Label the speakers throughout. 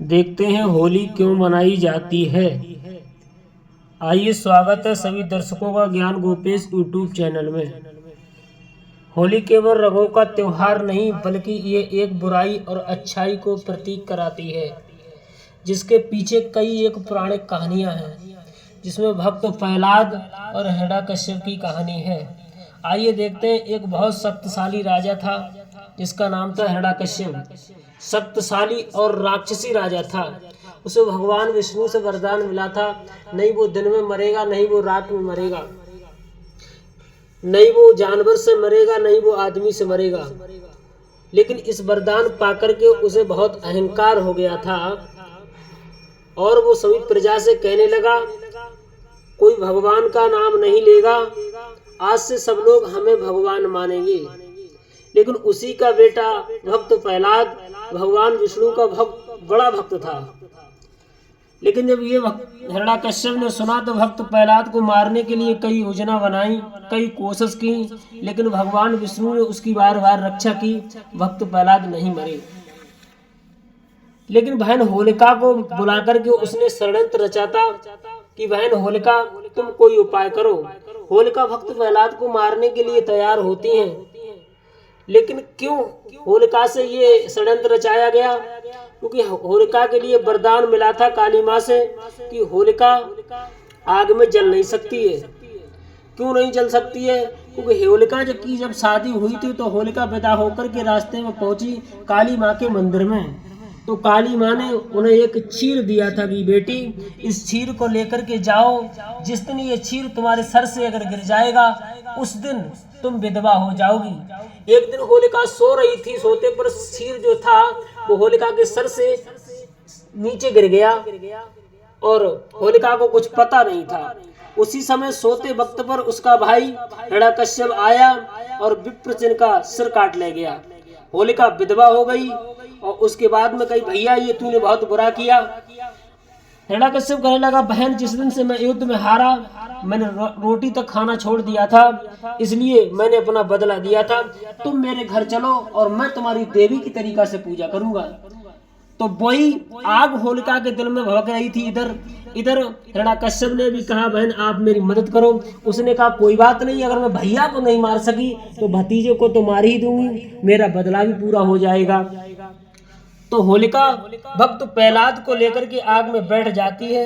Speaker 1: देखते हैं होली क्यों मनाई जाती है। आइए, स्वागत है सभी दर्शकों का ज्ञान गोपेश यूट्यूब चैनल में। होली केवल रंगों का त्योहार नहीं, बल्कि ये एक बुराई और अच्छाई को प्रतीक कराती है, जिसके पीछे कई एक पौराणिक कहानियां हैं, जिसमें भक्त प्रहलाद और हिरण्यकश्यप की कहानी है। आइए देखते हैं। एक बहुत शक्तिशाली राजा था, जिसका नाम था हिरण्यकश्यप। शक्तिशाली और राक्षसी राजा था। उसे भगवान विष्णु से वरदान मिला था, नहीं वो दिन में मरेगा, नहीं वो रात में मरेगा, नहीं वो जानवर से मरेगा, नहीं वो आदमी से मरेगा। लेकिन इस वरदान पाकर के उसे बहुत अहंकार हो गया था और वो सभी प्रजा से कहने लगा, कोई भगवान का नाम नहीं लेगा, आज से सब लोग हमें भगवान मानेंगे। लेकिन उसी का बेटा भक्त प्रहलाद भगवान विष्णु का बड़ा भक्त था। लेकिन जब ये हिरण्यकश्यप ने सुना तो भक्त प्रहलाद को मारने के लिए कई योजना बनाई, कई कोशिश की, लेकिन भगवान विष्णु ने उसकी बार बार रक्षा की। भक्त प्रहलाद नहीं मरे। लेकिन बहन होलिका को बुला करके उसने षड्यंत्र रचा था कि बहन होलिका, तुम कोई उपाय करो। होलिका भक्त प्रहलाद को मारने के लिए तैयार होती हैं। लेकिन क्यों होलिका से ये षड्यंत्र रचाया गया? क्योंकि होलिका के लिए वरदान मिला था काली माँ से कि होलिका आग में जल नहीं सकती है। क्यों नहीं जल सकती है? क्योंकि होलिका जब शादी हुई थी तो होलिका विदा होकर के रास्ते में पहुंची काली माँ के मंदिर में। तो काली माँ ने उन्हें एक क्षीर दिया था कि बेटी, इस क्षीर को लेकर के जाओ, जिस दिन ये क्षीर तुम्हारे सर से अगर गिर जाएगा उस दिन तुम विधवा हो जाओगी। एक दिन होलिका सो रही थी, सोते पर क्षीर जो था वो होलिका के सर से नीचे गिर गया और होलिका को कुछ पता नहीं था। उसी समय सोते वक्त पर उसका भाई हिरण्यकश्यप आया और विप्रचिन का सिर काट ले गया। होलिका विधवा हो गई और उसके बाद में कही, भैया ये तूने बहुत बुरा किया। हिरण्यकश्यप कहने लगा, बहन जिस दिन से मैं युद्ध में हारा, मैंने रोटी तक खाना छोड़ दिया था, इसलिए मैंने अपना बदला दिया था। तुम मेरे घर चलो और मैं तुम्हारी देवी की तरीका से पूजा करूंगा। तो वही आग होलिका के दिल में भड़क रही थी। इधर हिरण्यकश्यप ने भी कहा, बहन आप मेरी मदद करो। उसने कहा, कोई बात नहीं, अगर मैं भैया को नहीं मार सकी तो भतीजे को तो मार ही दूंगी, मेरा बदला भी पूरा हो जाएगा। तो होलिका भक्त प्रहलाद को लेकर के आग में बैठ जाती है।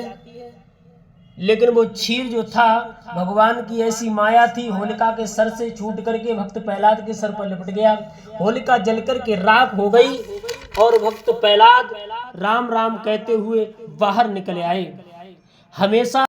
Speaker 1: लेकिन वो क्षीर जो था भगवान की ऐसी माया थी, होलिका के सर से छूट करके भक्त प्रहलाद के सर पर लिपट गया। होलिका जलकर के राख हो गई और भक्त प्रहलाद राम राम कहते हुए बाहर निकले आए। हमेशा